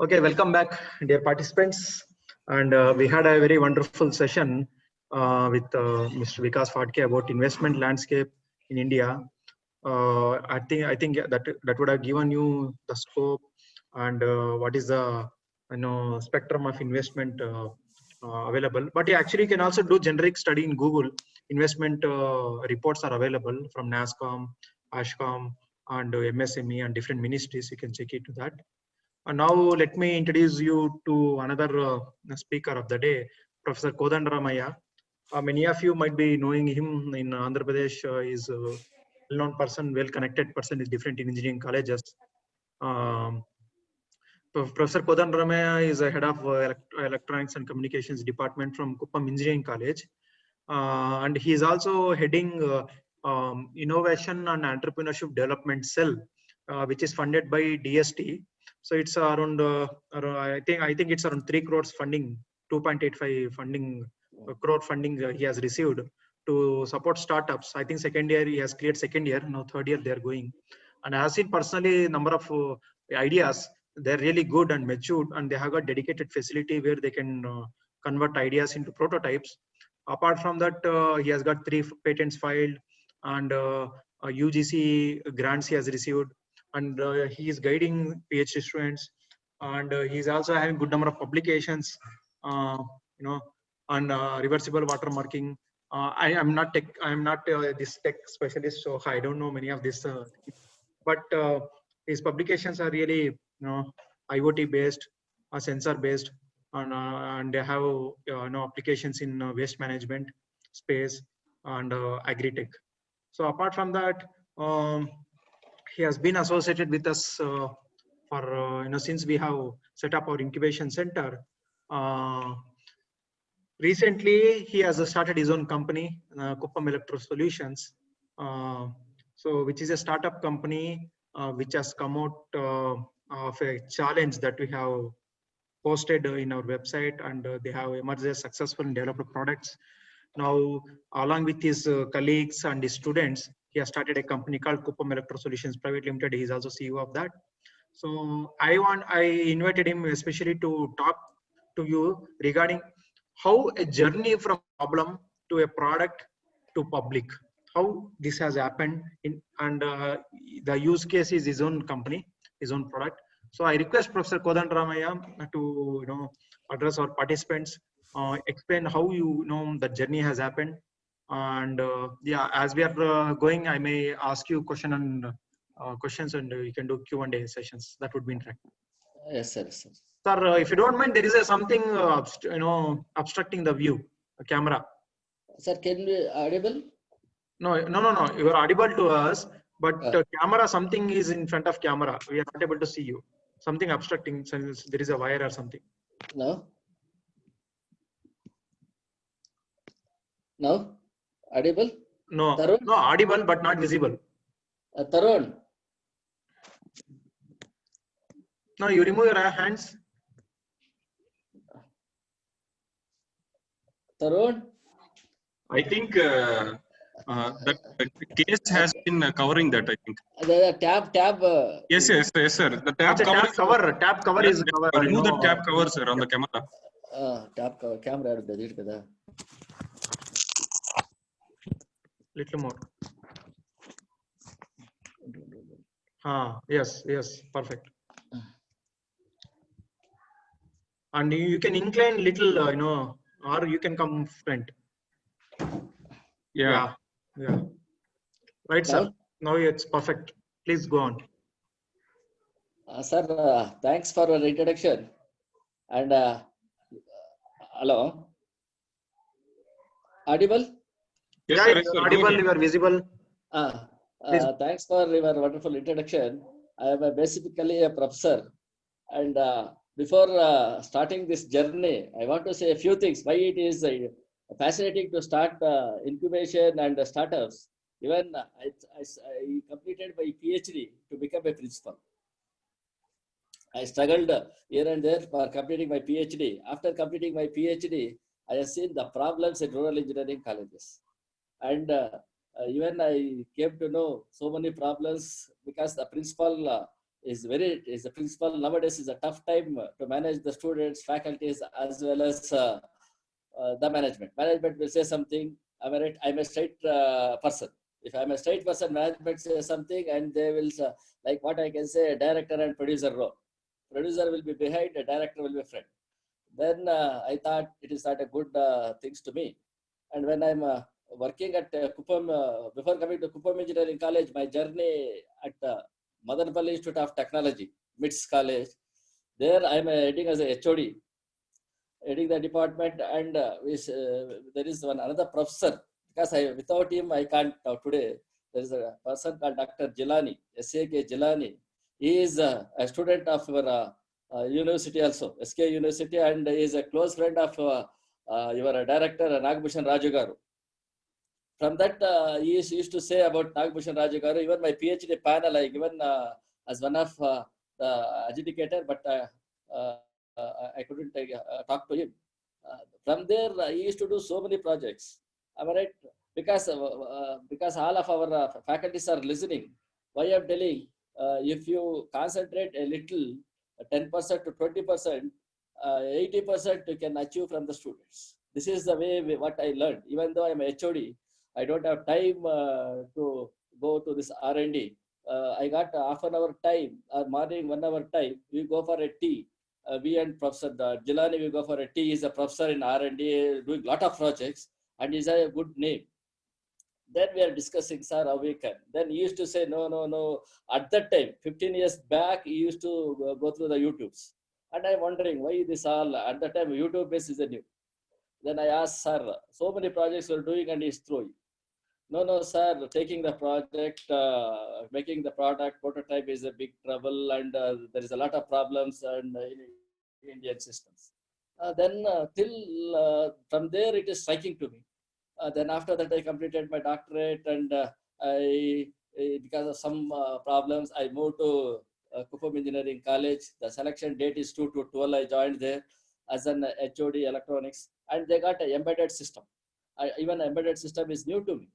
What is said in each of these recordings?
Okay, welcome back, dear participants. And we had a very wonderful session with Mr. Vikas Phadke about investment landscape in India. I think that would have given you the scope and what is the spectrum of investment available. But actually, you can also do generic study in Google. Investment reports are available from NASCOM, ASHCOM, and MSME and different ministries. You can check into that. And now let me introduce you to another speaker of the day, Professor Kodandaramaiah. Many of you might be knowing him in Andhra Pradesh. He's a well-known person, well-connected person is different in engineering colleges. Professor Kodandaramaiah is a head of electronics and communications department from Kuppam Engineering College. And he is also heading innovation and entrepreneurship development cell, which is funded by DST. So it's around, I think it's around 3 crores funding, 2.85 funding crore funding he has received to support startups. I think second year he has cleared second year, now third year they are going. And I have seen personally number of ideas. They're really good and matured, and they have got dedicated facility where they can convert ideas into prototypes. Apart from that, he has got 3 patents filed and UGC grants he has received, and he is guiding PhD students, and he is also having good number of publications, on reversible watermarking. I am not this tech specialist, so I don't know many of this, but his publications are really IoT based, sensor based, and they have applications in waste management space and agri-tech. So apart from that, he has been associated with us for since we have set up our incubation center. Recently, he has started his own company, Kuppam Electro Solutions, which is a startup company which has come out of a challenge that we have posted in our website, and they have emerged as successful and developed products. Now, along with his colleagues and his students, he has started a company called Kuppam Electro Solutions Private Limited. He is also CEO of that. So I invited him especially to talk to you regarding how a journey from problem to a product to public, how this has happened and the use case is his own company, his own product. So I request Professor Kodandaramaiah to address our participants, explain how the journey has happened, and yeah, as we are going, I may ask you questions, and you can do Q&A sessions. That would be interactive. Yes, sir. Yes, sir. Sir, if you don't mind, there is something obstructing the view, the camera. Sir, can you audible? No. You are audible to us, but camera, something is in front of camera. We are not able to see you. Something obstructing. So there is a wire or something. No. No. Audible? No. Tarun? No, audible but not visible. Tarun? No, you remove your hands. Tarun? I think that the case has been covering that, I think. The tab. Yes, sir. The tab cover is cover. Remove the tab cover, sir, on the camera. Tab cover. Camera delete kada. Little more. Yes, perfect. And you can incline little, or you can come front. Yeah. Right, sir. Now it's perfect. Please go on. Sir, thanks for your introduction. And hello. Audible? Yes, sir. Yes, audible. You are visible. Thanks for your wonderful introduction. I am basically a professor, and before starting this journey, I want to say a few things. Why it is fascinating to start incubation and startups. Even I completed my PhD to become a principal. I struggled here and there for completing my PhD. After completing my PhD, I have seen the problems in rural engineering colleges. And even I came to know so many problems because the principal is the principal nowadays is a tough time to manage the students, faculties, as well as the management. Management will say something. I'm a straight person. If I'm a straight person, management says something, and they will like what I can say, director and producer role. Producer will be behind, the director will be front. Then I thought it is not a good things to me. And when I'm working at Kuppam, before coming to Kuppam Engineering College, my journey at Madanapalli Institute of Technology, MITS College, there I'm heading as a HOD, heading the department, and there is one another professor, because without him I can't today. There is a person called Dr. Jilani, S.A.K. Jilani. He is a student of our university also, SK University, and he is a close friend of your director, Nagbhushan Raju Garu. From that, he used to say about Nagbhushan Raju Garu, even my PhD panel, I given as one of the adjudicator, but I couldn't talk to him. From there, he used to do so many projects. Am I right? Because all of our faculties are listening. Why I'm telling, if you concentrate a little, 10% to 20%, 80% you can achieve from the students. This is the way what I learned. Even though I'm a HOD, I don't have time to go to this R&D. I got half an hour time, or morning 1 hour time. We go for a tea. We and Professor Jilani, we go for a tea. He's a professor in R&D, doing a lot of projects, and he's a good name. Then we are discussing, sir, how we can. Then he used to say, no. At that time, 15 years back, he used to go through the YouTubes. And I'm wondering why this all, at that time, YouTube base is a new. Then I asked, sir, so many projects we're doing, and he's throwing. No, sir, taking the project, making the product prototype is a big trouble, and there is a lot of problems and in Indian systems. Then from there, it is striking to me. Then after that, I completed my doctorate, and because of some problems, I moved to Kuppam Engineering College. The selection date is 2/12. I joined there as an HOD electronics, and they got an embedded system. Even embedded system is new to me.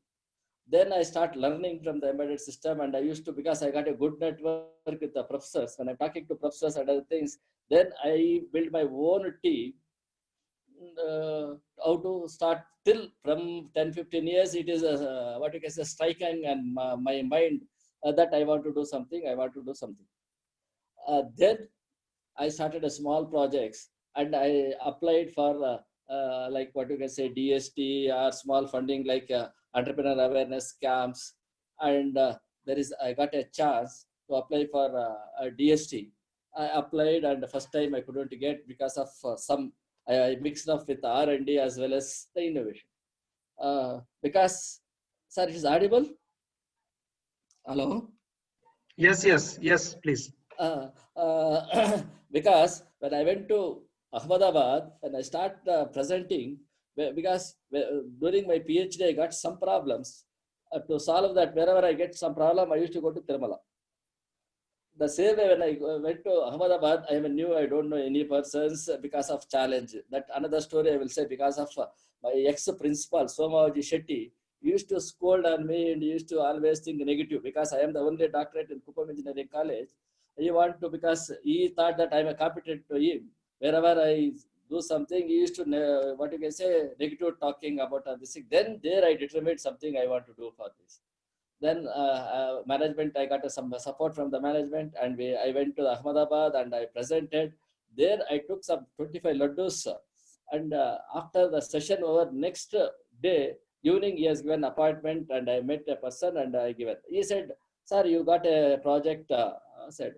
Then I start learning from the embedded system, and I used to, because I got a good network with the professors, when I'm talking to professors and other things, then I build my own team. How to start till from 10-15 years, it is what you can say, striking and my mind that I want to do something. Then I started a small projects, and I applied for like what you can say, DST or small funding like entrepreneur awareness camps, and I got a chance to apply for a DST. I applied, and the first time I couldn't get because of some I mixed up with R&D as well as the innovation. Because, sir, it is audible? Hello? Yes, please. Because when I went to Ahmedabad and I start presenting, because during my PhD, I got some problems. To solve that, wherever I get some problem, I used to go to Tirumala. The same way when I went to Ahmedabad, I knew I don't know any persons because of challenge. That another story I will say, because of my ex-principal, Somaji Shetty, used to scold on me and used to always think negative, because I am the only doctorate in Kuppam Engineering College. He want to, because he thought that I am a competent to him. Wherever I do something, he used to, what you can say, negative talking about this thing. Then there I determined something I want to do for this. Then management, I got some support from the management, and I went to Ahmedabad and I presented. There I took some 25 laddus, and after the session over, next day evening, he has given appointment, and I met a person and I given. He said, sir, you got a project. I said,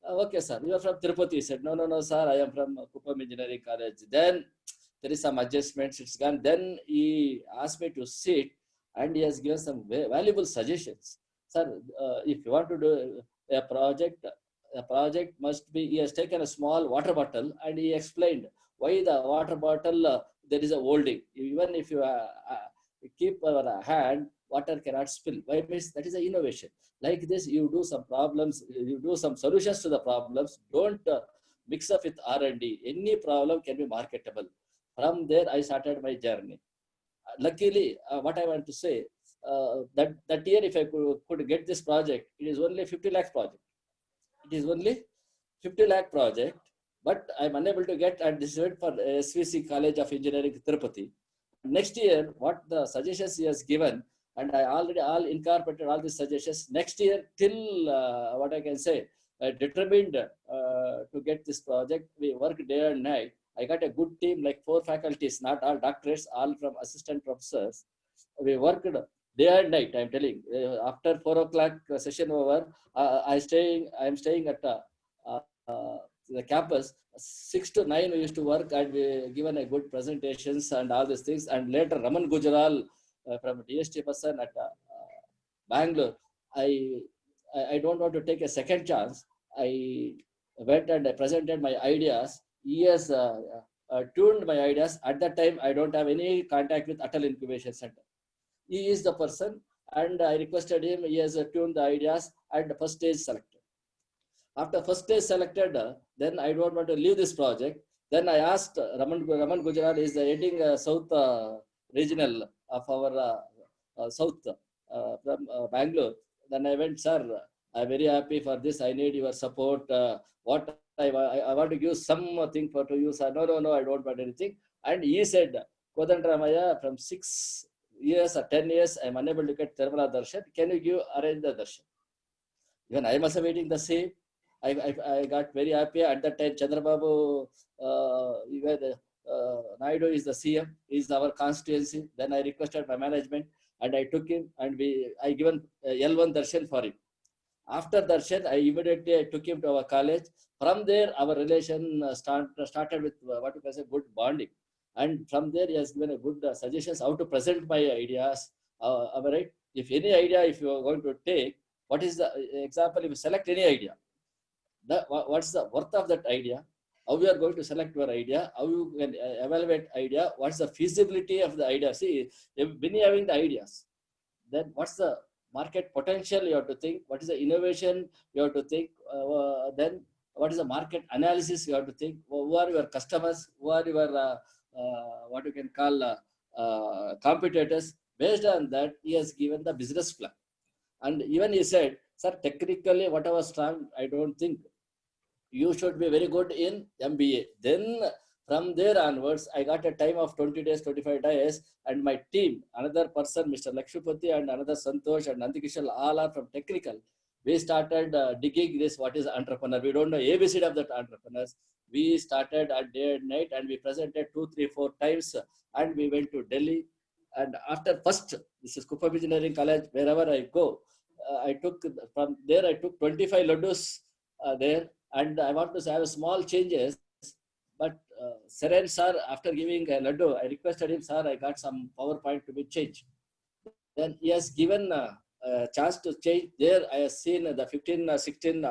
okay, sir, you are from Tirupati. He said, no, sir, I am from Kuppam Engineering College. Then there is some adjustments, it's gone. Then he asked me to sit, and he has given some valuable suggestions. Sir, if you want to do a project must be, he has taken a small water bottle, and he explained why the water bottle, there is a holding. Even if you keep your hand, water cannot spill. Why? Means that is an innovation. Like this, you do some problems, you do some solutions to the problems. Don't mix up with R&D. Any problem can be marketable. From there, I started my journey. Luckily, what I want to say, that year, if I could get this project, it is only 50 lakh project. is only 50 lakh project, but I'm unable to get, and this is for SVC College of Engineering, Tirupati. Next year, what the suggestions he has given, and I already all incorporated all these suggestions. Next year, till what I can say, determined to get this project. We work day and night. I got a good team, like 4 faculties, not all doctorates, all from assistant professors. We worked day and night. I'm telling. After 4 o'clock session over, I am staying at the campus. 6 to 9 we used to work, and we given a good presentations and all these things. And later Raman Gujaral from DST person at Bangalore, I don't want to take a second chance. I went and I presented my ideas. He has tuned my ideas. At that time, I don't have any contact with Atal Incubation Center. He is the person, and I requested him. He has tuned the ideas, and the first stage selected. After first stage selected, then I don't want to leave this project. Then I asked Raman Gujaral is the heading South regional of our South from Bangalore. Then I went, sir, I'm very happy for this. I need your support. What I want to give something to you, sir. No, I don't want anything. And he said, Kodandramaya, from 6 years or 10 years, I'm unable to get Tirumala Darshan. Can you arrange the Darshan? Even I was awaiting the same. I got very happy. At that time, Chandrababu Naidu is the CM, is our constituency. Then I requested my management, and I took him, and I given L1 Darshan for him. After Darshan, I immediately took him to our college. From there, our relation started with what you can say good bonding. And from there, he has given a good suggestions how to present my ideas. Am I right? If any idea, if you are going to take, what is the example? If you select any idea, what's the worth of that idea? How you are going to select your idea? How you can evaluate idea? What's the feasibility of the idea? See, when you having the ideas, then what's the market potential you have to think? What is the innovation you have to think? Then what is the market analysis you have to think? Who are your customers? Who are your what you can call competitors? Based on that, he has given the business plan. And even he said, sir, technically, whatever strong, I don't think you should be very good in MBA. Then from there onwards, I got a time of 20 days, 25 days, and my team, another person, Mr. Lakshmipati and another Santosh and Nandikishal, all are from technical. We started digging this, what is entrepreneur. We don't know ABCD of that entrepreneurs. We started at day and night, and we presented 2, 3, 4 times, and we went to Delhi. And after first, this is Kuppam Engineering College, wherever I go, I took from there, I took 25 laddus there, and I want to have small changes. But Seren sir, after giving a laddu, I requested him, sir, I got some PowerPoint to be changed. Then he has given a chance to change. There I have seen the 15, 16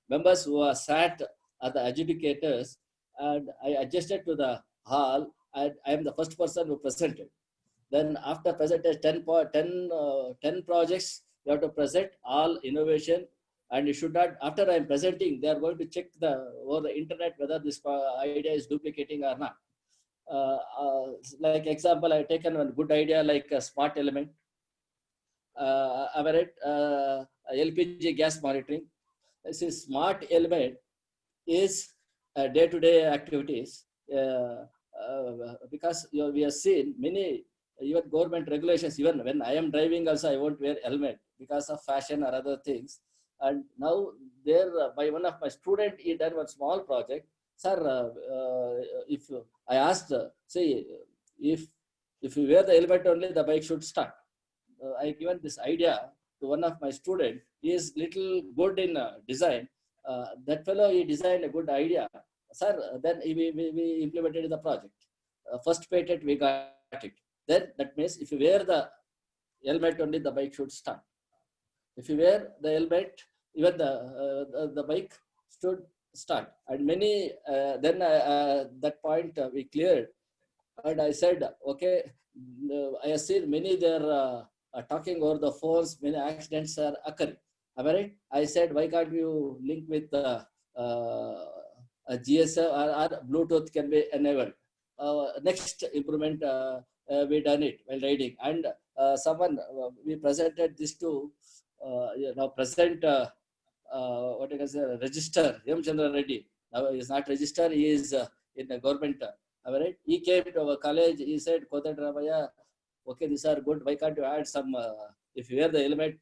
members who are sat as the adjudicators, and I adjusted to the hall, and I am the first person who presented. Then after presentation, 10 projects, you have to present all innovation, and you should not, after I am presenting, they are going to check over the internet whether this idea is duplicating or not. Like example, I have taken one good idea like a smart element, LPG gas monitoring. This is smart element is day-to-day activities because we have seen many even government regulations. Even when I am driving also, I won't wear helmet because of fashion or other things. And now there, by one of my student, he done one small project. Sir, if I asked, say, if you wear the helmet only, the bike should start. I given this idea to one of my student. He is little good in design. That fellow, he designed a good idea. Sir, then we implemented the project. First patent, we got it. Then that means if you wear the helmet only, the bike should start. If you wear the helmet, even the bike should start. And many, then that point we cleared. And I said, okay, I have seen many they're talking over the phones, many accidents are occurring. Am I right? I said, why can't you link with a GSM or Bluetooth can be enabled? Next improvement, we done it while riding. And someone, we presented this to, present what you can say, register, M. Chandra Reddy. Now he is not registered, he is in the government. Right? He came to our college, he said, Kodandaramaiah, okay, these are good, why can't you add some, if you wear the helmet,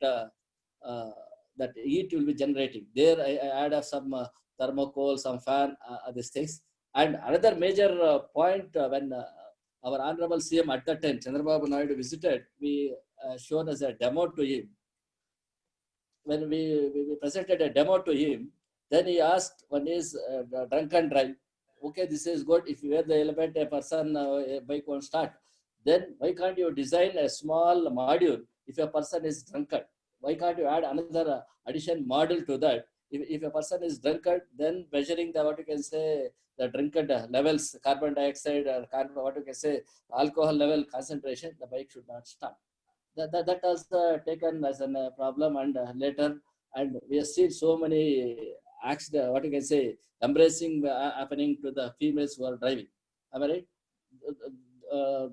that heat will be generating. There I add some thermocol, some fan, these things. And another major point, when our Honorable CM at that time, Chandrababu Naidu visited, we shown as a demo to him. When we presented a demo to him, then he asked, one is drunk and drive. Okay, this is good. If you wear the helmet, a person, a bike won't start. Then why can't you design a small module if a person is drunkard? Why can't you add another addition module to that? If a person is drunkard, then measuring the, what you can say, the drunkard levels, carbon dioxide or carbon, what you can say, alcohol level concentration, the bike should not start. That was taken as a problem, and later, and we have seen so many accidents, what you can say, embracing happening to the females who are driving. Am I right?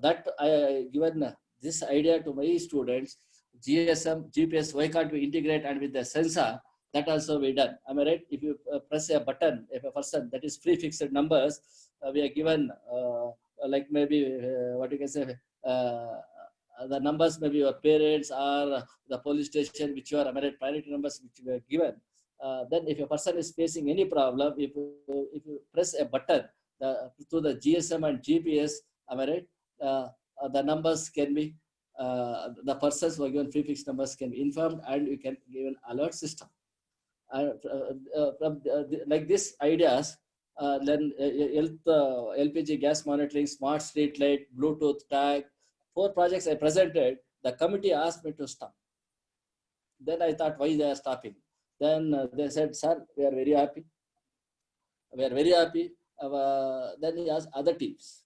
That I given this idea to my students. GSM, GPS, why can't we integrate, and with the sensor, that also we done. Am I right? If you press a button, if a person, that is prefixed numbers, we are given like maybe what you can say, the numbers, maybe your parents or the police station, which you are, am I right, priority numbers which were given. Then if a person is facing any problem, if you press a button through the GSM and GPS, am I right, the numbers can be, the persons who are given prefix numbers can be informed, and you can give an alert system. Like this ideas, then LPG gas monitoring, smart street light, Bluetooth tag, 4 projects I presented. The committee asked me to stop. Then I thought, why they are stopping? Then they said, sir, we are very happy. We are very happy. Then he asked other teams.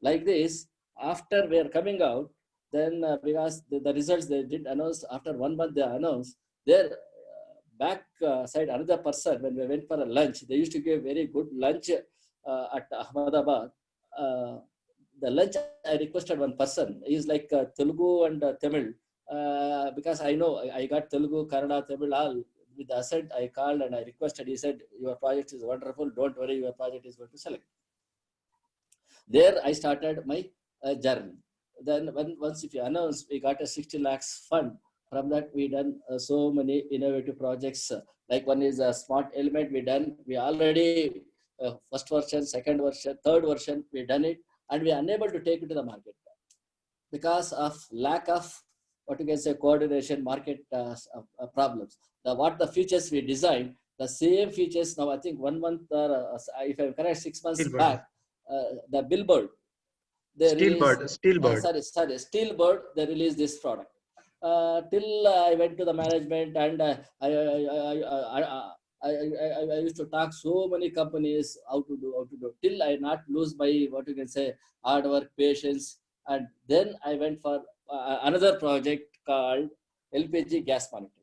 Like this, after we are coming out, then because the results they did announce, after 1 month they announced, their back side, another person, when we went for a lunch, they used to give very good lunch at Ahmedabad. The lunch, I requested one person. He's like Telugu and Tamil. Because I know I got Telugu, Kannada, Tamil, all with the accent. I called and I requested. He said, your project is wonderful. Don't worry, your project is going to select. There I started my journey. Then once if you announce, we got a 60 lakhs fund. From that, we done so many innovative projects. Like one is a smart element we done. We already first version, second version, third version, we done it. And we are unable to take it to the market because of lack of, what you can say, coordination, market problems. What the features we designed, the same features now, I think 1 month, if I'm correct, 6 months Steelbird. back, the Billboard, they Steelbird, released, Steelbird. sorry, Steelbird, they released this product. Till I went to the management, and I used to talk so many companies how to do, till I not lose my, what you can say, hard work, patience. And then I went for another project called LPG gas monitoring.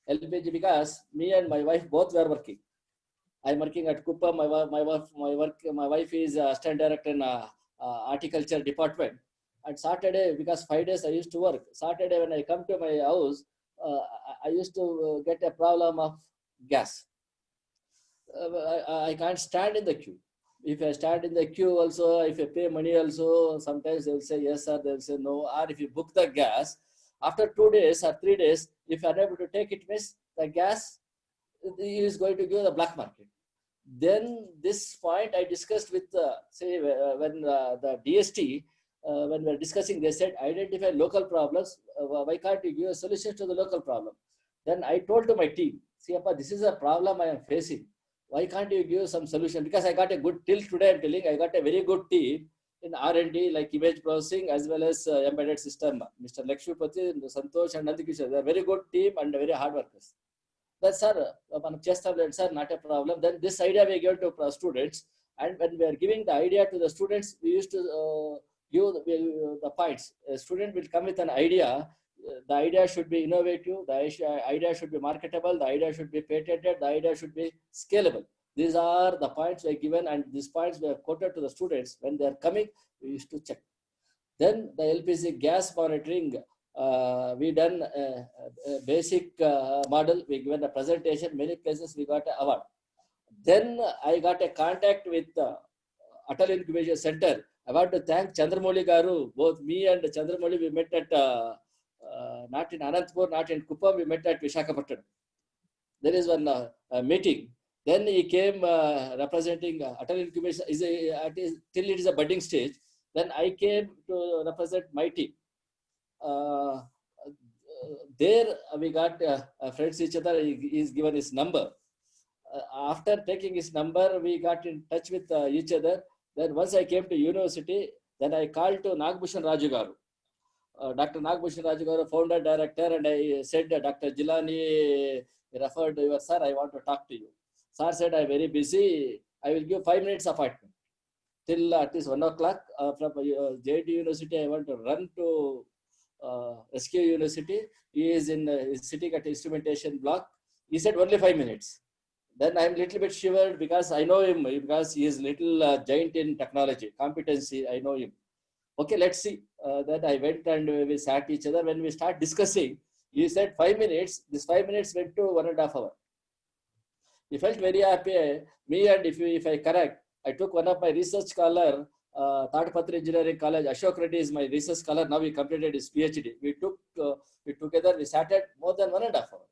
LPG, because me and my wife both were working. I'm working at Kuppam. My wife is assistant director in horticulture department. And Saturday, because 5 days I used to work, Saturday when I come to my house, I used to get a problem of gas. I can't stand in the queue. If I stand in the queue also, if I pay money also, sometimes they will say yes sir, they will say no. Or if you book the gas, after 2 days or 3 days, if you are unable to take it, miss the gas is going to give the black market. Then this point I discussed with say when the DST, when we were discussing, they said identify local problems. Why can't you give a solution to the local problem? Then I told to my team, see, Appa, this is a problem I am facing. Why can't you give some solution? Because I got a good, till today I'm telling, I got a very good team in R&D, like image processing as well as embedded system. Mr. Lakshmipati, Santosh and Nandikishore, they're a very good team and very hard workers. That's sir, sir, not a problem. Then this idea we gave to students, and when we are giving the idea to the students, we used to give the points. A student will come with an idea. The idea should be innovative, the idea should be marketable, the idea should be patented, the idea should be scalable. These are the points we are given, and these points we have quoted to the students. When they are coming, we used to check. Then the LPG gas monitoring, We done a basic model. We given a presentation. Many places we got an award. Then I got a contact with Atal Incubation Center. I want to thank Chandramouli Garu. Both me and Chandramouli, we met at not in Anantapur, not in Kuppam. We met at Visakhapatnam. There is one meeting. Then he came representing Atal Incubation. Till it is a budding stage. Then I came to represent my team. There we got friends each other. He's given his number. After taking his number, we got in touch with each other. Then once I came to university, then I called to Nagbhushan Raju Garu. Dr. Nagbhushan Raju Garu, founder, director, and I said, Dr. Jilani referred to you, sir, I want to talk to you. Sir said, I'm very busy. I will give 5 minutes appointment. Till at least 1 o'clock from JD University, I want to run to SQ University. He is sitting at instrumentation block. He said only 5 minutes. Then I'm a little bit shivered because I know him, because he is little giant in technology, competency, I know him. Okay, let's see. Then I went and we sat each other. When we start discussing, he said 5 minutes. This 5 minutes went to 1.5 hours. He felt very happy. Me, and if I correct, I took one of my research scholar, Tadpatri Engineering College. Ashok Reddy is my research scholar. Now he completed his PhD. We together, we sat at more than 1.5 hours.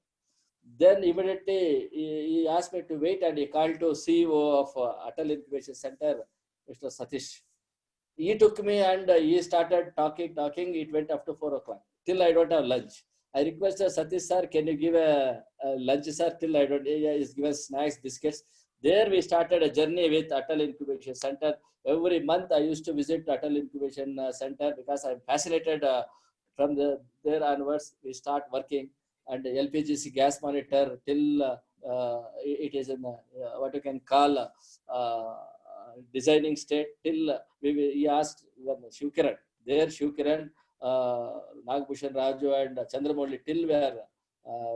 Then immediately he asked me to wait, and he called to CEO of Atal Incubation Center, Mr. Satish. He took me and he started talking. It went up to 4 o'clock. Till I don't have lunch. I requested Satish sir, can you give a lunch, sir? Till I don't. He's given snacks, biscuits. There we started a journey with Atal Incubation Center. Every month I used to visit Atal Incubation Center because I'm fascinated. From there onwards, we start working. And LPGC gas monitor till it is in what you can call designing state. Till he asked Shiv Kiran. There Shiv Kiran, Nagbhushan Raju and Chandramouli till we are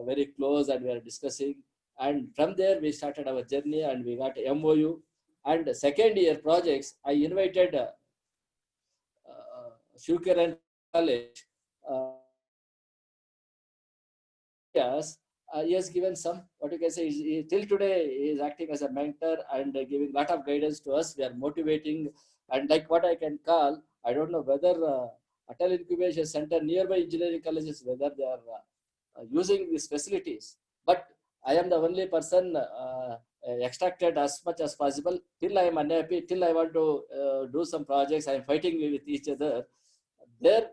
very close, and we are discussing. And from there we started our journey, and we got MOU. And second year projects, I invited Shiv Kiran College. Yes, he has given some, what you can say, till today he is acting as a mentor and giving a lot of guidance to us. We are motivating, and like what I can call, I don't know whether Atal Incubation Center, nearby engineering colleges, whether they are using these facilities. But I am the only person extracted as much as possible. Till I am unhappy, till I want to do some projects, I am fighting with each other. There,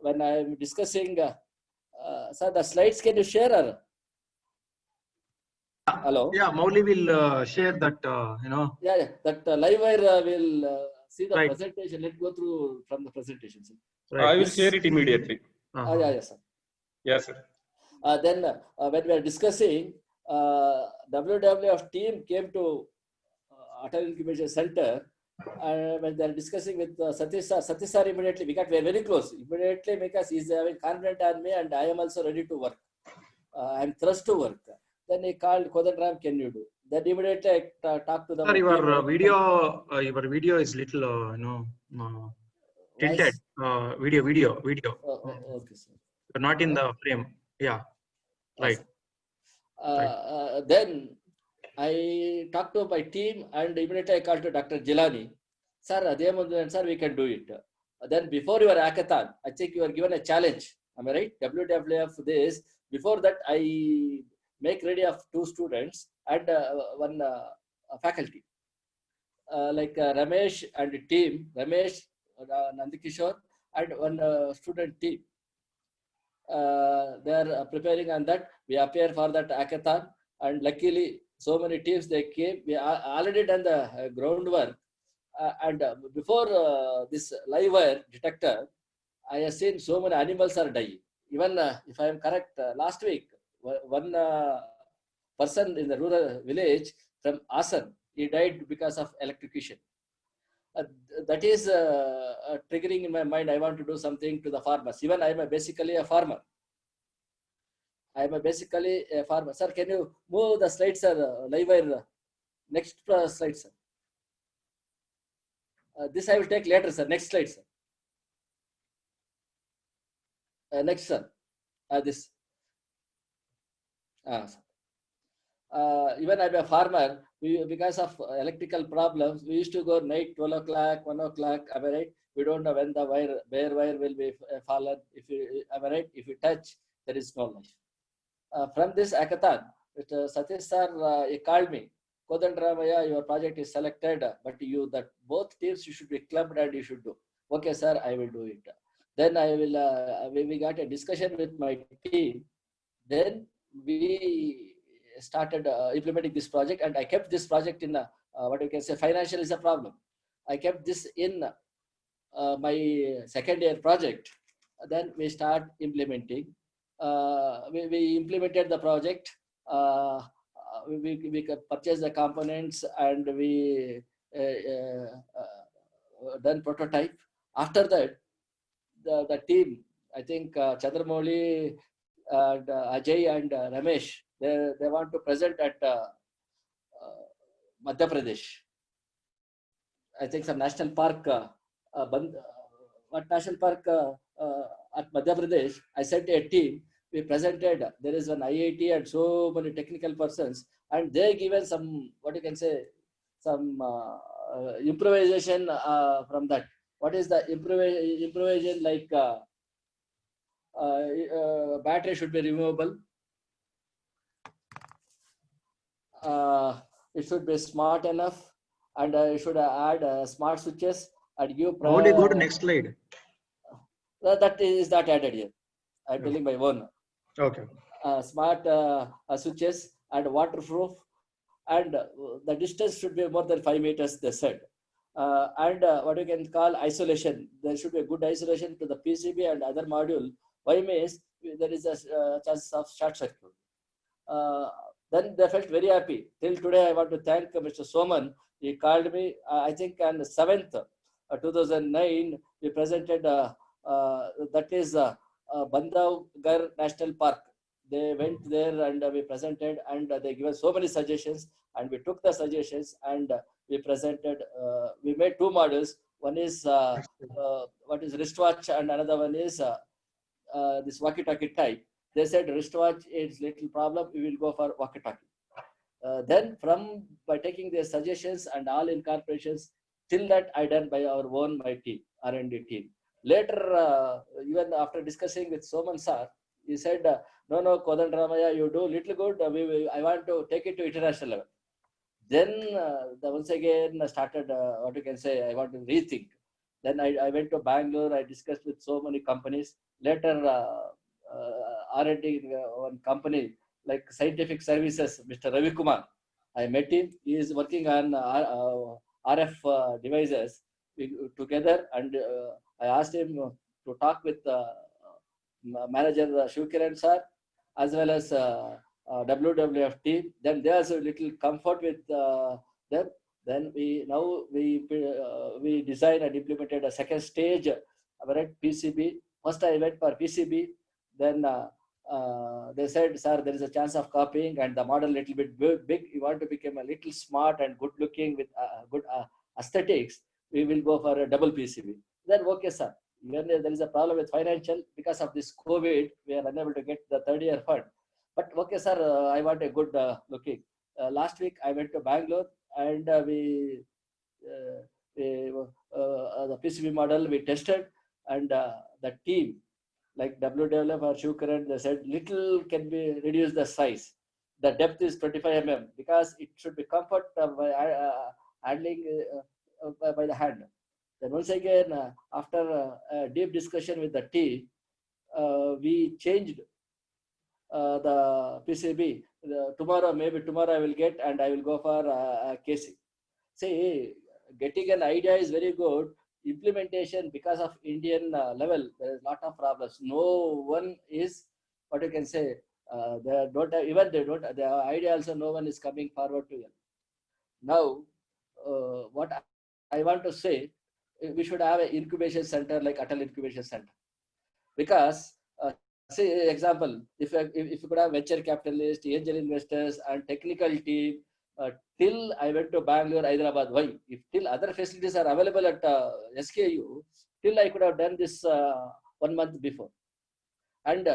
when I am discussing, sir, the slides, can you share? Or? Hello? Yeah, Mauli will share that, Yeah, that live wire will see the Right. presentation. Let's go through from the presentation. Sir. Right. I will share it immediately. Yeah, sir. Yes, sir. Then when we are discussing, WWF team came to Atal Incubation Center. When they are discussing with Satish sir immediately, we are very close. Immediately, because he is having confidence on me, and I am also ready to work. I am thrust to work. Then he called Kodandram, can you do? Then immediately I talked to them. Sir, your video is little, tilted. Video. Okay, sir. But not in the frame. Yeah. Right. Then I talked to my team, and immediately I called to Dr. Jilani. Sir, sir, we can do it. Then before your hackathon, I think you are given a challenge. Am I right? WWF this. Before that, I make ready of 2 students and one faculty. Like Ramesh and team, Ramesh, Nandikishore, and one student team. They are preparing on that. We appear for that hackathon, and luckily, so many teams they came. We already done the groundwork, and before this live wire detector, I have seen so many animals are dying. Even if I am correct, last week one person in the rural village from Asan, he died because of electrocution. That is triggering in my mind. I want to do something to the farmers. Even I am basically a farmer. Sir, can you move the slides, sir? Live wire. Next slide, sir. This I will take later, sir. Next slide, sir. Next, sir. This. Even I'm a farmer. Because of electrical problems, we used to go night 12 o'clock, 1 o'clock. Am I right? We don't know when the bare wire will be fallen. If you, am I right? If you touch, there is no life. From this hackathon, Satish sir, he called me. Kodandramaya, your project is selected, but you that both teams you should be clubbed and you should do. Okay, sir, I will do it. Then I will. We got a discussion with my team. Then we started implementing this project, and I kept this project in what you can say financial is a problem. I kept this in my second year project. Then we start implementing. We implemented the project. We purchased the components and we done prototype. After that, the team, I think Chandramouli, Ajay and Ramesh, they want to present at Madhya Pradesh. I think some national park, what national park at Madhya Pradesh. I sent a team. We presented. There is an IIT and so many technical persons, and they given some what you can say some improvisation from that. What is the improvisation like? Battery should be removable. It should be smart enough, and you should add smart switches and give. Only go to next slide. That is not added here. I'm telling my own. Okay. Smart switches and waterproof, and the distance should be more than 5 meters. They said, and what you can call isolation. There should be a good isolation to the PCB and other module. Why means there is a chance of short circuit. Then they felt very happy. Till today, I want to thank Mr. Soman. He called me, I think on the 7th, 2009, we presented, that is Bandhavgarh National Park. They went there and we presented, and they gave us so many suggestions, and we took the suggestions and we presented, we made two models. One is what is wristwatch, and another one is this walkie-talkie type. They said wristwatch is little problem, we will go for walkie-talkie. Then by taking their suggestions and all incorporations, till that I done by our own, my team, R&D team. Later, even after discussing with Soman sir, he said, no, Kodandramaya, you do little good, I want to take it to international level. Then once again started, what you can say, I want to rethink. Then I went to Bangalore, I discussed with so many companies. Later, R&D one company like Scientific Services, Mr. Ravi Kumar, I met him. He is working on RF devices together, and I asked him to talk with manager Shivkiran sir as well as WWF team. Then there's a little comfort with them. Then we designed and implemented a second stage, PCB. First I went for PCB. Then they said, sir, there is a chance of copying and the model little bit big. You want to become a little smart and good looking with good aesthetics. We will go for a double PCB. Then okay, sir. When there is a problem with financial because of this COVID, we are unable to get the third year fund. But okay, sir, I want a good looking. Last week I went to Bangalore and the PCB model we tested, and the team like WWF or Shivkaran, they said little can be reduce the size. The depth is 25 mm because it should be comfort by handling by the hand. Then once again, after a deep discussion with the team, we changed the PCB. Maybe tomorrow I will get, and I will go for casing. See, getting an idea is very good. Implementation, because of Indian level, there is a lot of problems. No one is, what you can say, they don't have, even they don't, the idea also no one is coming forward to them. Now, what I want to say, we should have an incubation center like Atal Incubation Center. Because, say example, if you could have venture capitalists, angel investors and technical team, till I went to Bangalore, Hyderabad, why? If till other facilities are available at SKU, till I could have done this 1 month before. And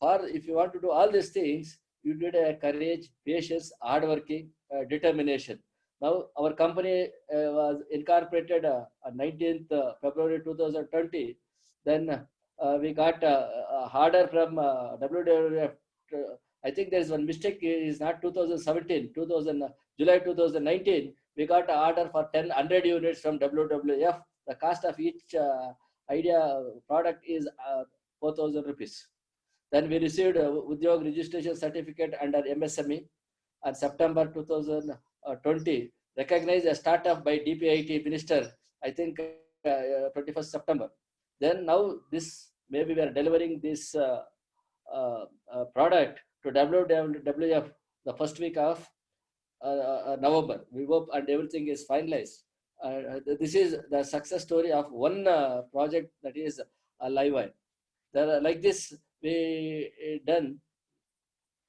for if you want to do all these things, you need a courage, patience, hard working, determination. Now our company was incorporated on 19th February 2020. Then we got a order from WWF. I think there is one mistake. It is not 2017, July 2019. We got an order for 100 units from WWF. The cost of each idea product is 4,000 rupees. Then we received Udyog registration certificate under MSME on September 2020, recognized a startup by DPIT minister, I think 21st September. Then now this, maybe we are delivering this product to WWF the first week of November. We hope and everything is finalized. This is the success story of one project, that is Livewire. There, like this, we done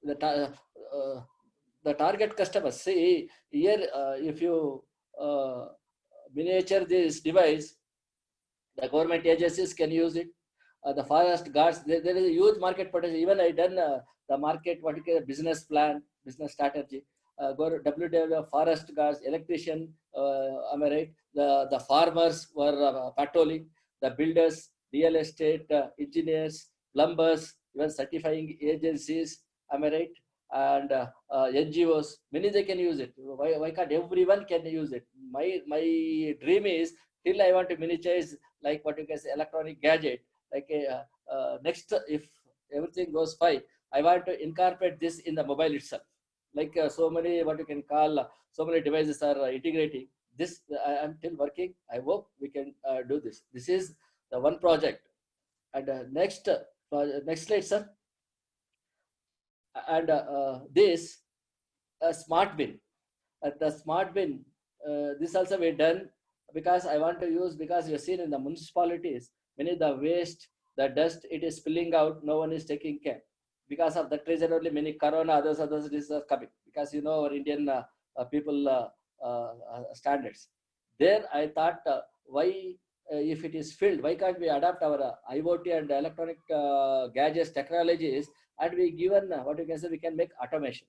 the target customers. See here, if you miniature this device, the government agencies can use it. The forest guards, there is a huge market potential. Even I done the market, what you call business plan, business strategy. WWF forest guards, electrician, am I right? The farmers were patrolling, the builders, real estate engineers, plumbers, even certifying agencies, am I right? And NGOs, many they can use it. Why can't everyone can use it? My dream is, till I want to miniaturize, like what you can say, electronic gadget. Like next, if everything goes fine, I want to incorporate this in the mobile itself. Like so many, what you can call, so many devices are integrating. This I am still working. I hope we can do this. This is the one project. And next slide, sir. And this smart bin. The smart bin, this also we done because I want to use, because you have seen in the municipalities, many the waste, the dust, it is spilling out, no one is taking care. Because of that reason only many corona, others diseases are coming, because you know our Indian people standards. There I thought, why if it is filled, why can't we adapt our IoT and electronic gadgets technologies, and we given what you can say, we can make automation.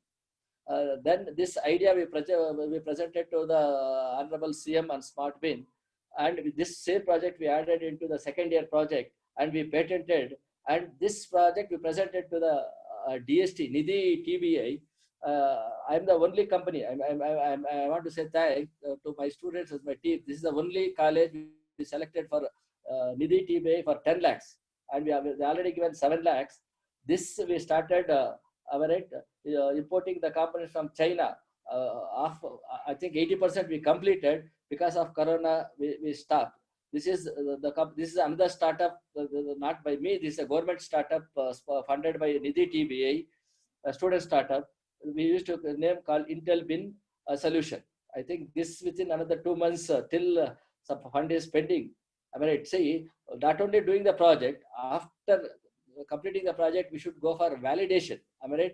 Then this idea we presented to the Honorable CM on Smart Bin, and with this same project we added into the second year project, and we patented. And this project we presented to the DST, Nidhi TBI. I am the only company. I want to say thanks to my students as my team. This is the only college we selected for Nidhi TBI for 10 lakhs, and they already given 7 lakhs. This we started importing the components from China. I think 80% we completed. Because of Corona, we stopped. This is this is another startup, not by me. This is a government startup funded by Nidhi TBI, a student startup. We used to name called Intel Bin Solution. I think this within another 2 months till some fund is pending. I mean, see, not only doing the project, after completing the project, we should go for validation. I mean,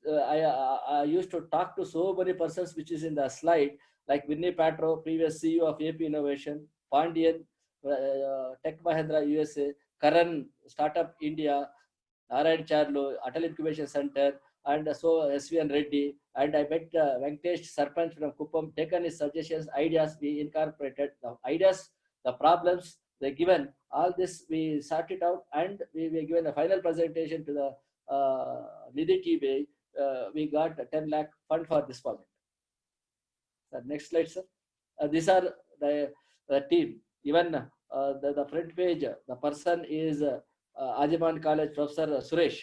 I used to talk to so many persons, which is in the slide, like Vinny Patro, previous CEO of AP Innovation, Pandian, Tech Mahindra USA, Karan, Startup India, Narayan Charlo, Atal Incubation Center, and so SVN Reddy. And I met Venkatesh Sarpanch from Kuppam, taken his suggestions, ideas, we incorporated the ideas, the problems they given, all this we sorted out, and we given a final presentation to the Nidhi TBI. We got a 10 lakh fund for this project. Next slide, sir. These are the team. Even the front page, the person is Ajiman College Professor Suresh.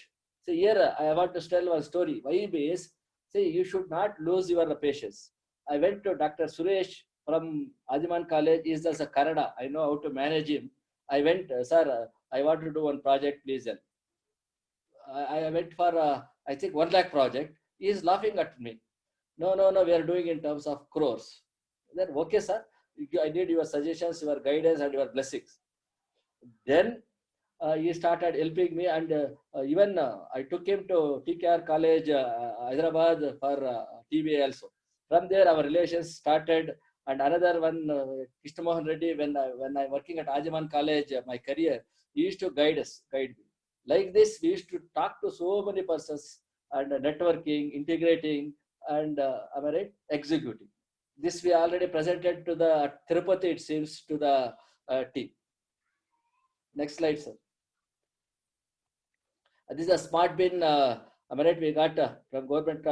See here, I want to tell one story. Why is, see, you should not lose your patience. I went to Dr. Suresh from Ajiman College. He is as a Kannada. I know how to manage him. I went, sir, I want to do one project, please. I went for, I think 1 lakh project. He is laughing at me. No, we are doing in terms of crores. Then, okay, sir, I need your suggestions, your guidance, and your blessings. Then he started helping me, and even I took him to TKR College, Hyderabad for TBA also. From there, our relations started. And another one, Krishna Mohan Reddy, when I'm working at Ajiman College, my career, he used to guide me. Like this, we used to talk to so many persons and networking, integrating, and am I right? Executing. This we already presented to the Tirupati, it seems, to the team. Next slide, sir. This is a smart bin. Am I right? We got from government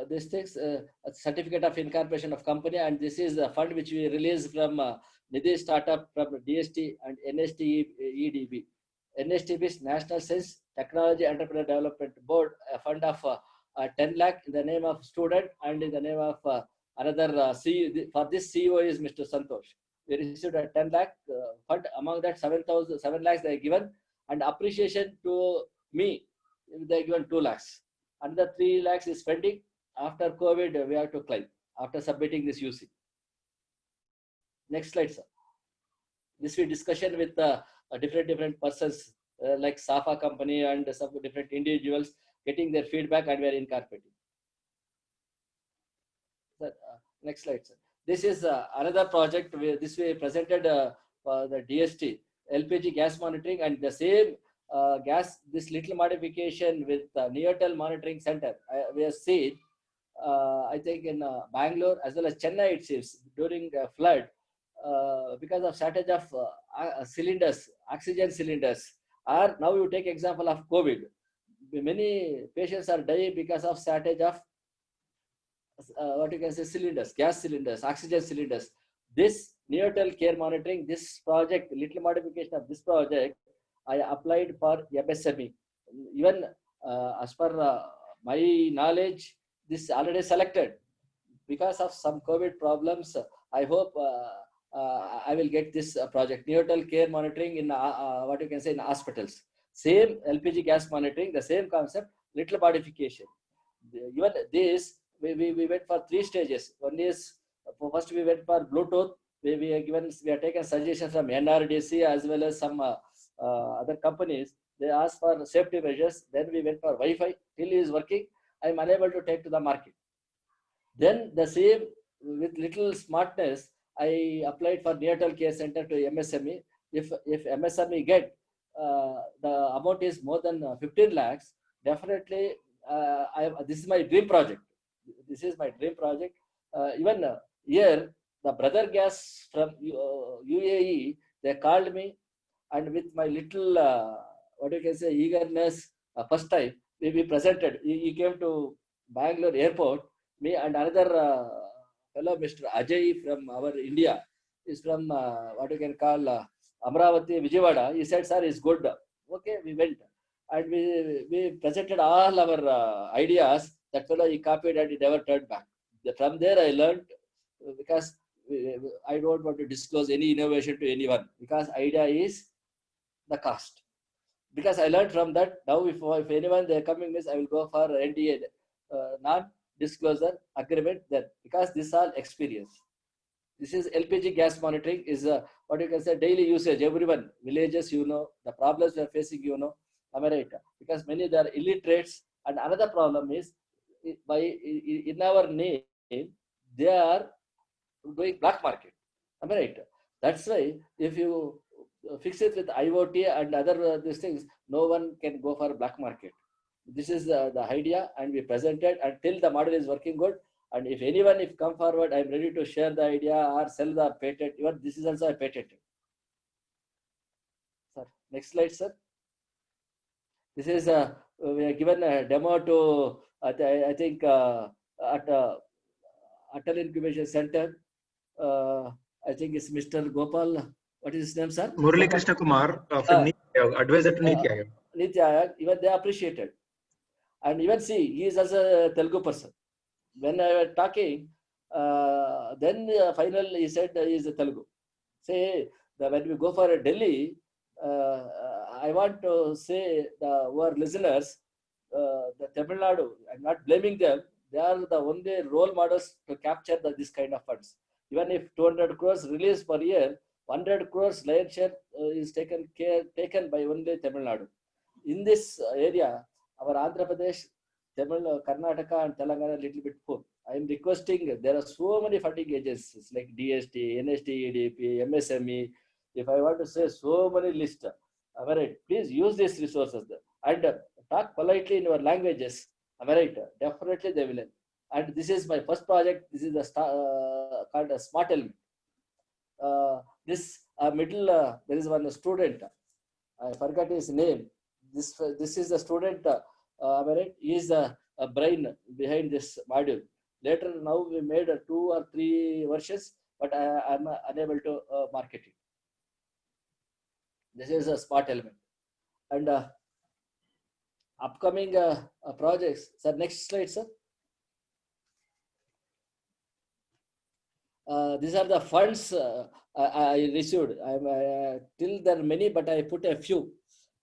these things, a certificate of incorporation of company, and this is a fund which we released from Nidhi Startup from DST and NSTEDB. NSTB is National Science Technology Entrepreneur Development Board, a fund of 10 lakh in the name of student and in the name of another CEO. For this CEO is Mr. Santosh. We received a 10 lakh fund. Among that, 7 lakhs they are given, and appreciation to me, they are given 2 lakhs. Another 3 lakhs is pending. After COVID, we have to claim after submitting this UC. Next slide, sir. This we discussion with different persons like Safa company and some different individuals, getting their feedback, and we are incorporating. Next slide, sir. This is another project where this we presented for the DST LPG gas monitoring, and the same gas, this little modification with Neotel monitoring center. We have seen, I think in Bangalore as well as Chennai, it seems, during flood, because of shortage of cylinders, oxygen cylinders. Or now you take example of COVID. Many patients are dying because of shortage of what you can say, cylinders, gas cylinders, oxygen cylinders. This Neotel care monitoring, this project, little modification of this project, I applied for MSME. Even as per my knowledge, this already selected. Because of some COVID problems, I hope I will get this project, Neotel care monitoring in what you can say, in hospitals. Same LPG gas monitoring, the same concept, little modification. Even this, we went for 3 stages. One is, first we went for Bluetooth. We are taken suggestions from NRDC as well as some other companies. They asked for safety measures. Then we went for Wi-Fi. Till it is working, I am unable to take to the market. Then the same, with little smartness, I applied for Neotel Care Center to MSME. If MSME get the amount is more than 15 lakhs, definitely this is my dream project. This is my dream project. Even here, the Brother Gas from UAE, they called me, and with my little what you can say, eagerness, first time we presented. He came to Bangalore airport. Me and another fellow, Mr. Ajay from our India, is from what you can call Amravati, Vijayawada. He said, "Sir, it's good." Okay, we went and we presented all our ideas. That fellow, he copied and he never turned back. From there, I learned, because I don't want to disclose any innovation to anyone, because idea is the cost. Because I learned from that. Now, if anyone they are coming, means I will go for NDA, non-disclosure agreement. Then, because this is all experience. This is LPG gas monitoring is what you can say, daily usage. Everyone, villages, the problems we are facing, am I right? Because many they are illiterates, and another problem is, in our name, they are doing black market. Am I right? That's why if you fix it with IoT and other these things, no one can go for black market. This is the idea, and we presented until the model is working good. And if anyone come forward, I'm ready to share the idea or sell the patent. Even this is also a patent. Sir, next slide, sir. This is we are given a demo to I think at Atal Incubation Center. I think it's Mr. Gopal. What is his name, sir? Murali Krishna Kumar from Niti Aayog, advisor to Niti Aayog. Niti Aayog, even they appreciated. And even see, he is as a Telugu person. When I was talking, then final he said he is a Telugu. Say that when we go for a Delhi, I want to say our listeners, the Tamil Nadu, I'm not blaming them. They are the only role models to capture this kind of funds. Even if 200 crores released per year, 100 crores lion's share is taken by only Tamil Nadu. In this area, our Andhra Pradesh, Tamil, Karnataka and Telangana a little bit poor. I am requesting, there are so many funding agencies like DST, NST, EDP, MSME. If I want to say so many lists, Am I right? Please use these resources and talk politely in your languages. Am I right? Definitely they will help. And this is my first project. This is called a smart element. This middle, there is one student. I forgot his name. This is the student. Am I right? He is the brain behind this module. Later, now we made 2 or 3 versions, but I am unable to market it. This is a smart element. And upcoming projects. Sir, next slide, sir. These are the funds I received. Till there are many, but I put a few.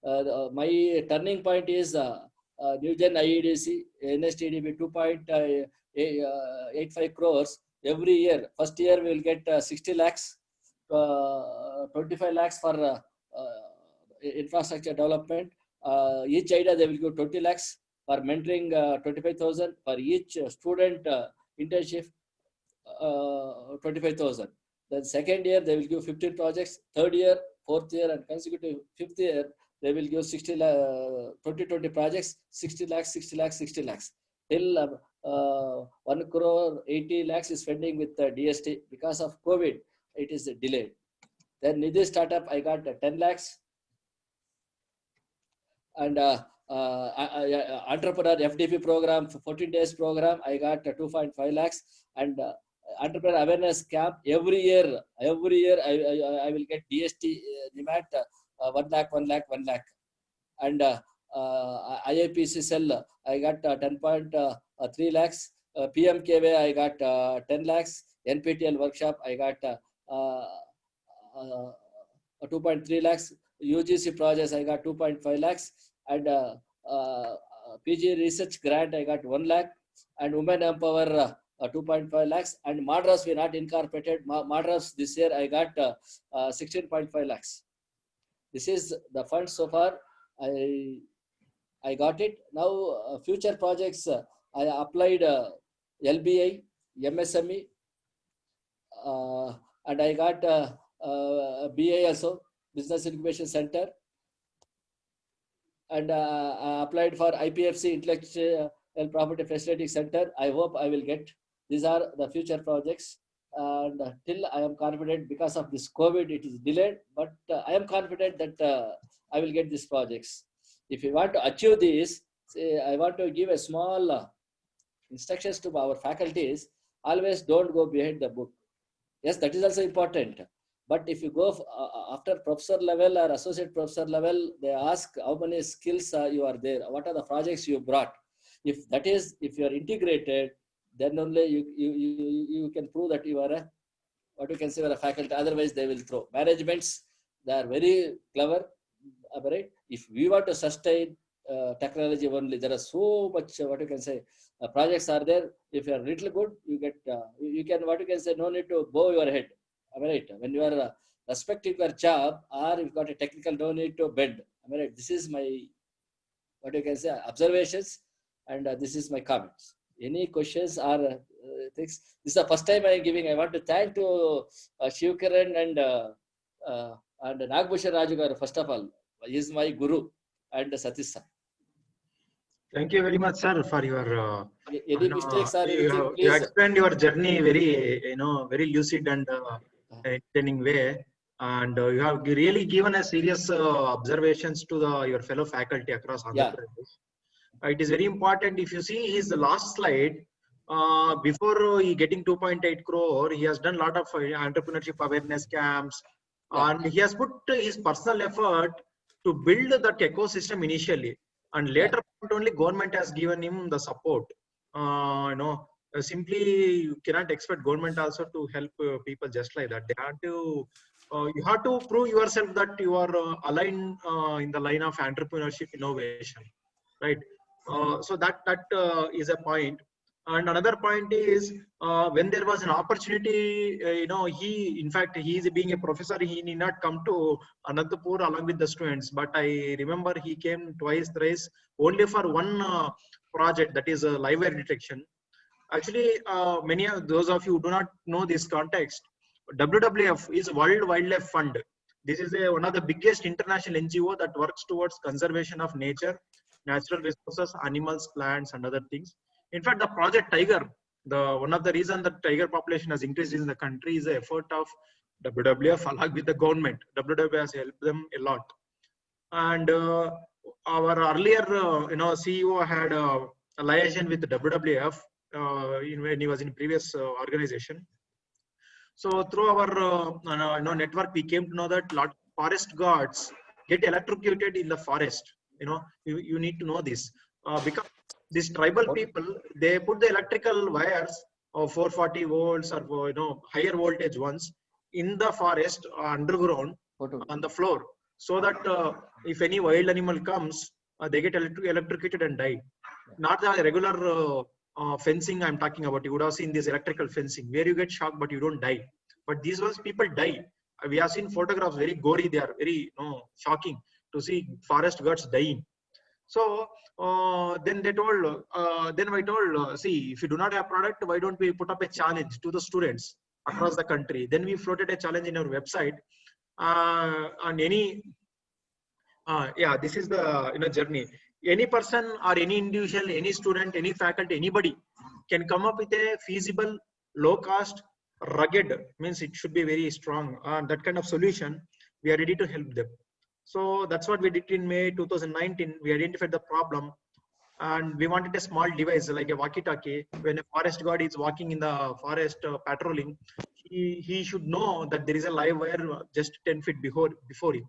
My turning point is Newgen IEDC, NSTDB 2.85 crores every year. First year we will get 60 lakhs, 25 lakhs for infrastructure development. Each idea they will give 20 lakhs for mentoring, 25,000 for each student internship. 25,000. Then second year they will give 15 projects. Third year, fourth year, and consecutive fifth year they will give 20 projects, 60 lakhs, 60 lakhs, 60 lakhs. Till 1 crore 80 lakhs is spending with DST. Because of COVID, it is delayed. Then Nidhi startup, I got 10 lakhs. And entrepreneur FDP program, 14 days program, I got 2.5 lakhs. And entrepreneur awareness camp, every year I will get DST NIMAT 1 lakh. And IIPC cell, I got 10.3 lakhs. PMKV, I got 10 lakhs. NPTL workshop, I got 2.3 lakhs. UGC projects, I got 2.5 lakhs. And PG research grant, I got 1 lakh. And Women Empower, 2.5 lakhs. And Madras, we not incorporated. Madras, this year, I got 16.5 lakhs. This is the fund so far. I got it. Now, future projects, I applied LBI, MSME, and I got BI also, Business Incubation Center. And I applied for IPFC, Intellectual Property Facility Center. I hope I will get. These are the future projects. And till I am confident, because of this COVID, it is delayed, but I am confident that I will get these projects. If you want to achieve this, say, I want to give a small instructions to our faculties. Always don't go behind the book. Yes, that is also important. But if you go after professor level or associate professor level, they ask how many skills you are there. What are the projects you brought? If you are integrated, then only you can prove that you are a, what you can say, you are a faculty. Otherwise, they will throw. Managements, they are very clever. Right? If we want to sustain technology only, there are so much, what you can say, projects are there. If you are little good, you get, you can, what you can say, no need to bow your head. Right? When you are respecting your job, or you've got a technical, no need to bend. Right? This is my, what you can say, observations, and this is my comments. Any questions or things? This is the first time I am giving. I want to thank to Shivkaran and Nagbhushan Raju garu, first of all. He is my guru, and Satish sir. Thank you very much, sir, for your. Any mistakes or anything, please. You explained your journey very, very lucid and entertaining way, and you have really given a serious observations to your fellow faculty across Andhra Pradesh. It is very important. If you see his last slide, before he getting 2.8 crore, he has done a lot of entrepreneurship awareness camps, and he has put his personal effort to build that ecosystem initially, and later only government has given him the support. Simply you cannot expect government also to help people just like that. They have to, you have to prove yourself that you are aligned in the line of entrepreneurship innovation, right? So that is a point. And another point is when there was an opportunity, he, in fact, he is being a professor, he need not come to Anantapur along with the students. But I remember he came twice, thrice, only for one project, that is live wire detection. Actually, many of those of you who do not know this context, WWF is World Wildlife Fund. This is one of the biggest international NGO that works towards conservation of nature, natural resources, animals, plants, and other things. In fact, the Project Tiger, one of the reasons that tiger population has increased in the country is the effort of WWF along with the government. WWF has helped them a lot. And our earlier, CEO had a liaison with the WWF when he was in previous organization. So through our network, we came to know that lot of forest guards get electrocuted in the forest. You need to know this because these tribal people, they put the electrical wires of 440 volts or higher voltage ones in the forest underground on the floor, so that if any wild animal comes, they get electrocuted and die. Not the regular fencing I'm talking about. You would have seen this electrical fencing where you get shocked but you don't die. But these ones, people die. We have seen photographs, very gory. They are very shocking to see forest guards dying. So then they told, then I told, see, if you do not have product, why don't we put up a challenge to the students across the country? Then we floated a challenge in our website. On any, this is the journey. Any person or any individual, any student, any faculty, anybody can come up with a feasible, low cost, rugged, means it should be very strong, that kind of solution. We are ready to help them. So that's what we did in May 2019. We identified the problem and we wanted a small device like a walkie-talkie. When a forest guard is walking in the forest patrolling, he should know that there is a live wire just 10 feet before him.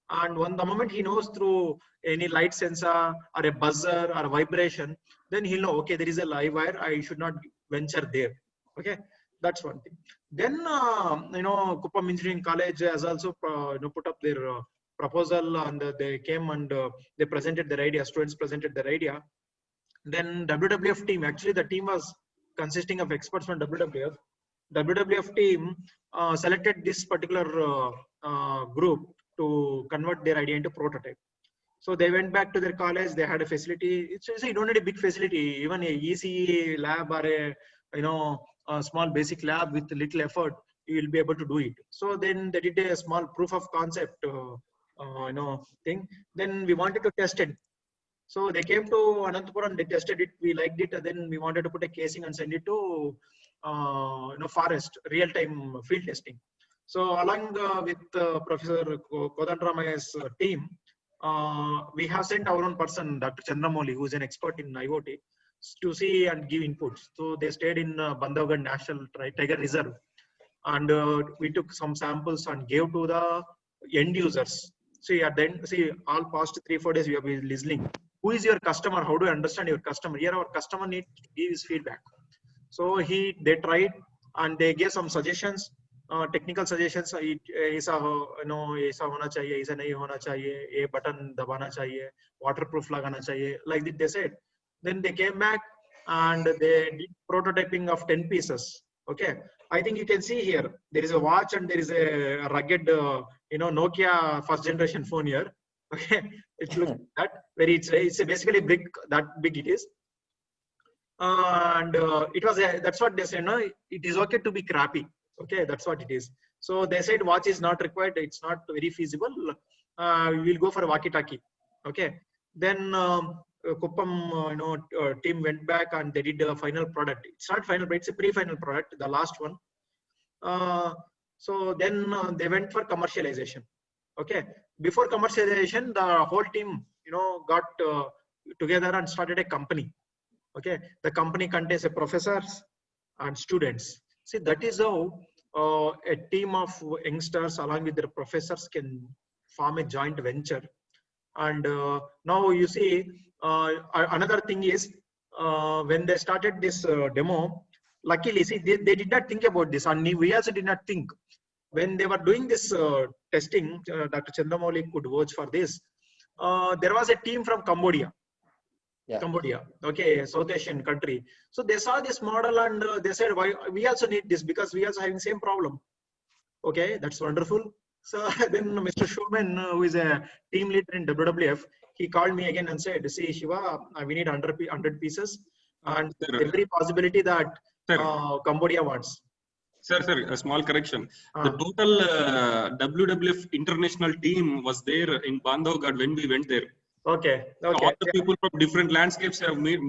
And the moment he knows through any light sensor or a buzzer or a vibration, then he'll know, okay, there is a live wire, I should not venture there. Okay, that's one thing. Then, Kuppam Engineering College has also put up their proposal, and they came and they presented their idea, students presented their idea. Then WWF team, actually the team was consisting of experts from WWF. WWF team selected this particular group to convert their idea into prototype. So they went back to their college. They had a facility. You don't need a big facility. Even a ECE lab or a small basic lab with little effort, you will be able to do it. So then they did a small proof of concept thing. Then we wanted to test it. So they came to Anantapur, they tested it. We liked it. And then we wanted to put a casing and send it to forest real-time field testing. So along with Professor Kodandaramayya's team, we have sent our own person, Dr. Chandramouli, who is an expert in IoT, to see and give inputs. So they stayed in Bandhavgarh National Tiger Reserve, and we took some samples and gave to the end users. See, all past 3-4 days we have been listening. Who is your customer? How do you understand your customer? Here our customer needs to give his feedback. So they tried and they gave some suggestions. Technical suggestions, ऐसा होना चाहिए, ऐसा नहीं होना चाहिए, ये button दबाना चाहिए, waterproof लगाना चाहिए, like that they said. Then they came back and they did prototyping of 10 pieces. Okay, I think you can see here there is a watch and there is a rugged Nokia first generation phone here. Okay, it looks that very it's basically brick that big it is. And it was that's what they said. No, it is okay to be crappy. Okay, that's what it is. So they said watch is not required. It's not very feasible. We will go for a walkie-talkie. Okay. Then Kuppam, team went back and they did a final product. It's not final, but it's a pre-final product, the last one. So then they went for commercialization. Okay. Before commercialization, the whole team, got together and started a company. Okay. The company contains professors and students. See, that is how a team of youngsters along with their professors can form a joint venture. And now you see, another thing is, when they started this demo, luckily, see, they did not think about this, and we also did not think. When they were doing this testing, Dr. Chandramouli could vouch for this. There was a team from Cambodia. Yeah. Cambodia, okay, South Asian country. So they saw this model and they said, why we also need this because we also having same problem. Okay, that's wonderful. So then Mr. Shulman, who is a team leader in WWF, he called me again and said, see, Shiva, we need 100 pieces and every possibility that Cambodia wants. Sir, a small correction. Ah. The total WWF international team was there in Bandhavgarh when we went there. Okay. Okay. All the people from different landscapes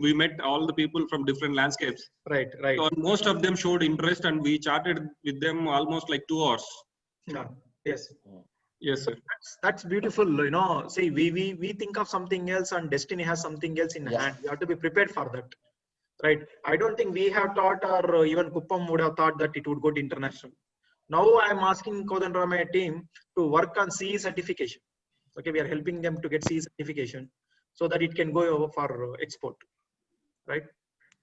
we met all the people from different landscapes. Right. Right. So most of them showed interest, and we chatted with them almost like 2 hours. Yeah. Yes. Yes, sir. That's beautiful. You know, see, we think of something else, and destiny has something else in hand. We have to be prepared for that. Right. I don't think we have thought, or even Kuppam would have thought that it would go to international. Now I am asking Kodandaramaiah team to work on CE certification. Okay, we are helping them to get CE certification so that it can go over for export. Right.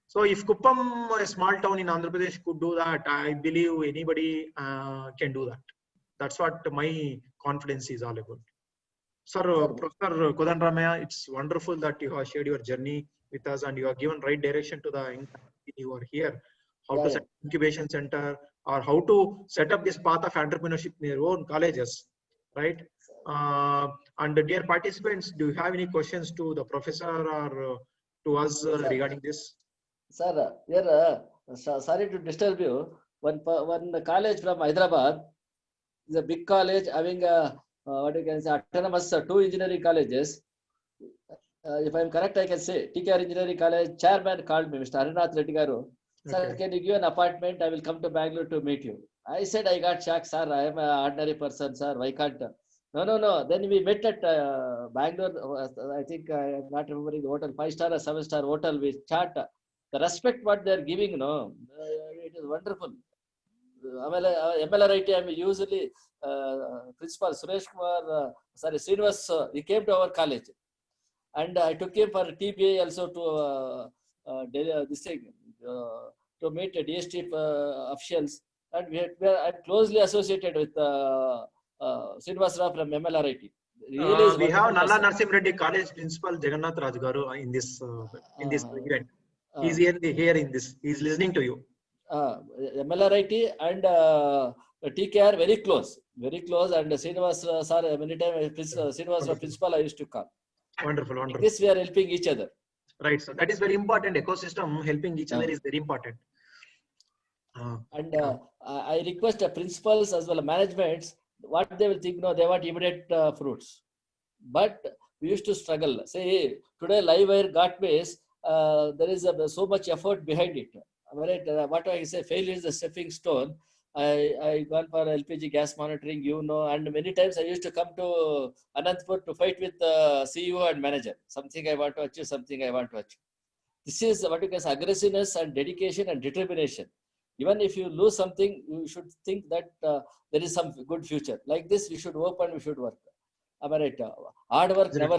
So if Kuppam, a small town in Andhra Pradesh, could do that, I believe anybody can do that. That's what my confidence is all about. Sir, Professor Kodandaramaiah, it's wonderful that you have shared your journey with us and you have given right direction to the young people who are here. How to set up incubation center, or how to set up this path of entrepreneurship in their own colleges, right? And dear participants, do you have any questions to the professor or to us regarding this? Sir, here, sorry to disturb you. One college from Hyderabad is a big college having what you can say autonomous 2 engineering colleges. If I am correct, I can say TKR Engineering College chairman called me, Mr. Harinath Reddy Garu. Sir, can you give an appointment? I will come to Bangalore to meet you. I said, I got shocked, sir. I am an ordinary person, sir. Why can't? No. Then we met at Bangalore. I think I am not remembering the hotel, 5-star or 7-star hotel. We chat. The respect what they are giving, it is wonderful. MLRIT, I am usually principal Suresh Kumar, Srinivas, he came to our college. And I took him for TPA also to this thing, to meet DST officials. And I'm closely associated with Srinivas Rao from MLRIT. Really we have Nalla Narsim Reddy College Principal Jagannath Raj Garu in this event. He's here in this. He's listening to you. MLRIT and TKR very close. And Srinivas sir, many times Srinivas Rao principal I used to call. Wonderful. Like this we are helping each other. Right, so that is very important. Ecosystem helping each other is very important. And I request the principals as well as managements, what they will think, they want immediate fruits. But we used to struggle. Say, hey, today live wire got base, there is so much effort behind it. Right? What I say, failure is the stepping stone. I gone for LPG gas monitoring, and many times I used to come to Anantapur to fight with the CEO and manager. Something I want to achieve, something I want to achieve. This is what you can say, aggressiveness and dedication and determination. Even if you lose something, you should think that there is some good future. Like this, we should hope and we should work. Hard work never